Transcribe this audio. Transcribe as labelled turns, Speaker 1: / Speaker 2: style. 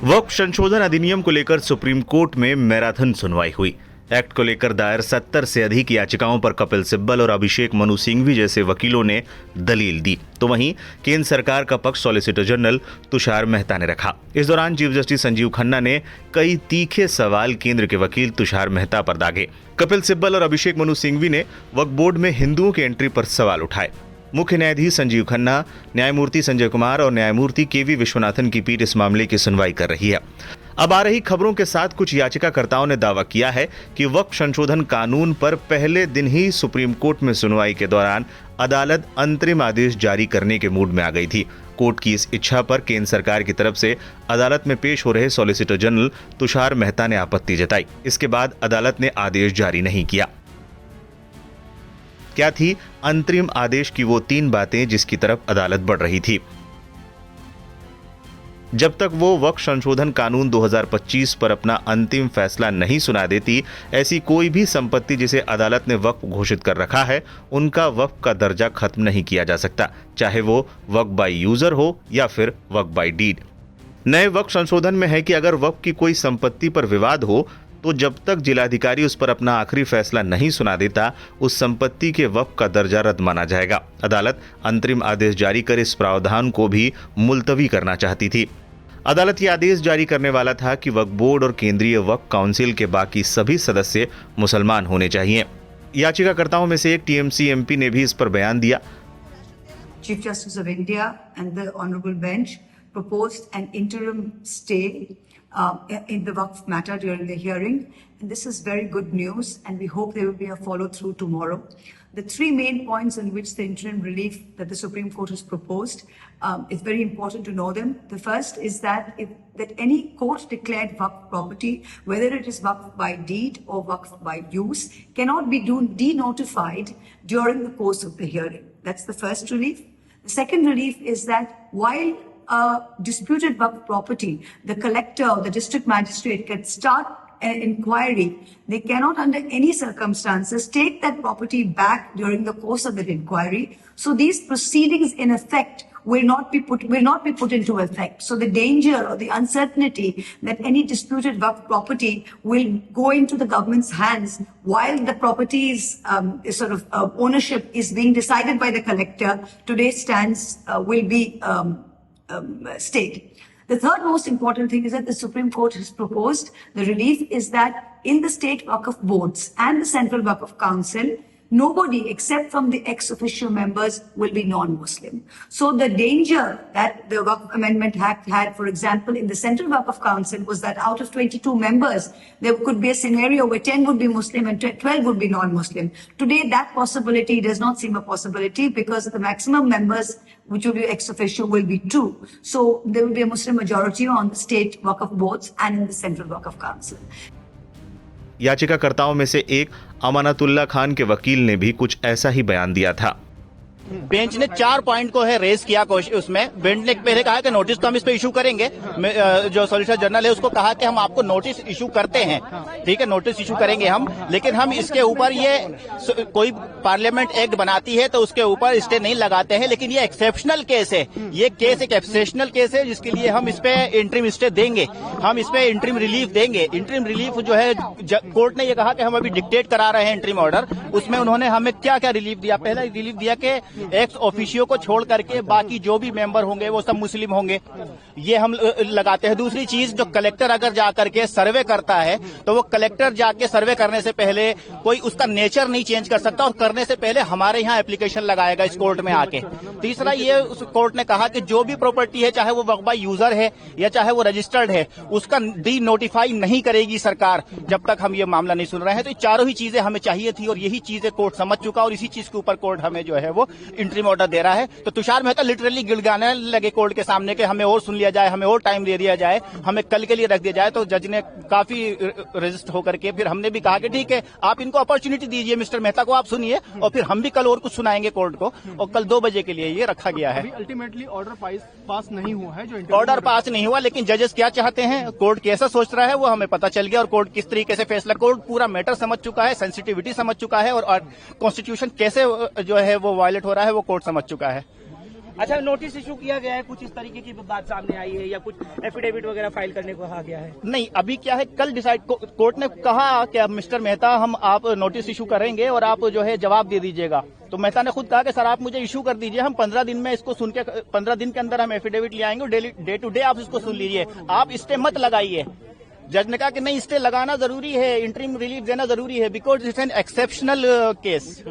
Speaker 1: वक्फ संशोधन अधिनियम को लेकर सुप्रीम कोर्ट में मैराथन सुनवाई हुई। एक्ट को लेकर दायर 70 से अधिक याचिकाओं पर कपिल सिब्बल और अभिषेक मनु सिंघवी जैसे वकीलों ने दलील दी, तो वहीं केंद्र सरकार का पक्ष सॉलिसिटर जनरल तुषार मेहता ने रखा। इस दौरान चीफ जस्टिस संजीव खन्ना ने कई तीखे सवाल केंद्र के वकील तुषार मेहता पर दागे। कपिल सिब्बल और अभिषेक मनु सिंघवी ने वक्फ बोर्ड में हिंदुओं की एंट्री पर सवाल उठाए। मुख्य न्यायाधीश संजीव खन्ना, न्यायमूर्ति संजय कुमार और न्यायमूर्ति केवी विश्वनाथन की पीठ इस मामले की सुनवाई कर रही है। अब आ रही खबरों के साथ कुछ याचिकाकर्ताओं ने दावा किया है कि वक्फ संशोधन कानून पर पहले दिन ही सुप्रीम कोर्ट में सुनवाई के दौरान अदालत अंतरिम आदेश जारी करने के मूड में आ गई थी। कोर्ट की इस इच्छा पर केंद्र सरकार की तरफ से अदालत में पेश हो रहे सॉलिसिटर जनरल तुषार मेहता ने आपत्ति जताई। इसके बाद अदालत ने आदेश जारी नहीं किया। क्या थी अंतरिम आदेश की वो 3 बातें जिसकी तरफ अदालत बढ़ रही थी? जब तक वो वक्फ संशोधन कानून 2025 पर अपना अंतिम फैसला नहीं सुना देती, ऐसी कोई भी संपत्ति जिसे अदालत ने वक्फ घोषित कर रखा है, उनका वक्फ का दर्जा खत्म नहीं किया जा सकता, चाहे वो वक्फ बाय यूजर हो या फिर वक्फ बाय डीड। नए वक्फ संशोधन में है कि अगर वक्फ की कोई संपत्ति पर विवाद हो तो जब तक जिलाधिकारी उस पर अपना आखिरी फैसला नहीं सुना देता, उस संपत्ति के वक्फ का दर्जा रद्द माना जाएगा। अदालत अंतरिम आदेश जारी कर इस प्रावधान को भी मुलतवी करना चाहती थी। अदालत ये आदेश जारी करने वाला था कि वक्फ बोर्ड और केंद्रीय वक्फ काउंसिल के बाकी सभी सदस्य मुसलमान होने चाहिए। याचिकाकर्ताओं में से एक टीएमसी एमपी ने भी इस पर बयान दिया।
Speaker 2: Chief Justice of India and the Honorable Bench proposed an interim stay in the Waqf matter during the hearing, and this is very good news, and we hope there will be a follow-through tomorrow. The 3 main points on which the interim relief that the Supreme Court has proposed, it's very important to know them. The first is that any court-declared Waqf property, whether it is Waqf by deed or Waqf by use, cannot be denotified during the course of the hearing. That's the first relief. The second relief is that while disputed Waqf property, the collector or the district magistrate can start an inquiry, they cannot under any circumstances take that property back during the course of that inquiry. So these proceedings in effect will not be put into effect. So the danger or the uncertainty that any disputed Waqf property will go into the government's hands while the property's ownership is being decided by the collector today stands will be stayed. The third most important thing is that the Supreme Court has proposed the relief is that in the state Waqf boards and the central Waqf council, nobody except from the ex-officio members will be non-Muslim. So the danger that the Waqf Amendment Act had, for example, in the Central Waqf Council was that out of 22 members, there could be a scenario where 10 would be Muslim and 12 would be non-Muslim. Today, that possibility does not seem a possibility because the maximum members, which will be ex-officio, will be 2. So there will be a Muslim majority on the state Waqf boards and in the Central Waqf Council.
Speaker 1: याचिकाकर्ताओं में से एक अमानतुल्लाह खान के वकील ने भी कुछ ऐसा ही बयान दिया था।
Speaker 3: बेंच ने 4 पॉइंट को है रेज किया उसमें। बेंच ने पहले कहा कि नोटिस तो हम इस पे इशू करेंगे, जो सॉलिसिटर जनरल है उसको कहा कि हम आपको नोटिस इशू करते हैं, ठीक है, नोटिस इशू करेंगे हम, लेकिन हम इसके ऊपर ये कोई पार्लियामेंट एक्ट बनाती है तो उसके ऊपर स्टे नहीं लगाते हैं, लेकिन ये एक्सेप्शनल केस है, ये केस एक एक्सेप्शनल केस है जिसके लिए हम इस पे इंटरिम स्टे देंगे, हम इस पे इंटरिम रिलीफ देंगे। इंटरिम रिलीफ जो है कोर्ट ने ये कहा कि हम अभी डिक्टेट करा रहे हैं इंटरिम ऑर्डर, उसमें उन्होंने हमें क्या क्या रिलीफ दिया। पहला रिलीफ दिया कि एक्स ऑफिशियो को छोड़ करके बाकी जो भी मेंबर होंगे वो सब मुस्लिम होंगे, ये हम लगाते हैं। दूसरी चीज, जो कलेक्टर अगर जाकर के सर्वे करता है तो वो कलेक्टर जाके सर्वे करने से पहले कोई उसका नेचर नहीं चेंज कर सकता और करने से पहले हमारे यहाँ एप्लीकेशन लगाएगा इस कोर्ट में आके। तीसरा, ये उस कोर्ट ने कहा कि जो भी प्रॉपर्टी है, चाहे वो वक्फ बाय यूजर है या चाहे वो रजिस्टर्ड है, उसका डी नोटिफाई नहीं करेगी सरकार जब तक हम ये मामला नहीं सुन रहे हैं। तो ये चारों ही चीजें हमें चाहिए थी और यही चीजें कोर्ट समझ चुका और इसी चीज के ऊपर कोर्ट हमें जो है वो इंटरिम ऑर्डर दे रहा है। तो तुषार मेहता लिटरली गिड़गिड़ाने लगे कोर्ट के सामने कि हमें और सुन लिया जाए, हमें और टाइम दे दिया जाए, हमें कल के लिए रख दिया जाए। तो जज ने काफी रेजिस्ट होकर के फिर हमने भी कहा कि ठीक है, आप इनको अपॉर्चुनिटी दीजिए, मिस्टर मेहता को आप सुनिए और फिर हम भी कल और कुछ सुनाएंगे कोर्ट को, और कल 2 बजे के लिए ये रखा गया है।
Speaker 4: अल्टीमेटली ऑर्डर पास नहीं हुआ है, जो
Speaker 3: ऑर्डर पास नहीं हुआ, लेकिन जजेस क्या चाहते हैं, कोर्ट कैसा सोच रहा है वो हमें पता चल गया और कोर्ट किस तरीके से फैसला, कोर्ट पूरा मैटर समझ चुका है, सेंसिटिविटी समझ चुका है और कॉन्स्टिट्यूशन कैसे जो है वो वायलेट हो रहा है वो कोर्ट समझ चुका है।
Speaker 5: अच्छा, नोटिस इशू किया गया है, कुछ इस तरीके की बात सामने आई है या कुछ एफिडेविट वगैरह फाइल करने को कहा गया है?
Speaker 3: नहीं, अभी क्या है, कल डिसाइड कोर्ट ने कहा कि अब मिस्टर मेहता हम आप नोटिस इशू करेंगे और आप जो है जवाब दे दीजिएगा। तो मेहता ने खुद कहा कि सर आप मुझे इशू कर दीजिए, हम 15 दिन में इसको सुन के 15 दिन के अंदर हम एफिडेविट ले आएंगे और डे टू डे आप इसको सुन लीजिए, आप स्टे मत लगाइए। जज ने कहा कि नहीं, स्टे लगाना जरूरी है, इंटरिम रिलीफ देना जरूरी है because it's an exceptional case.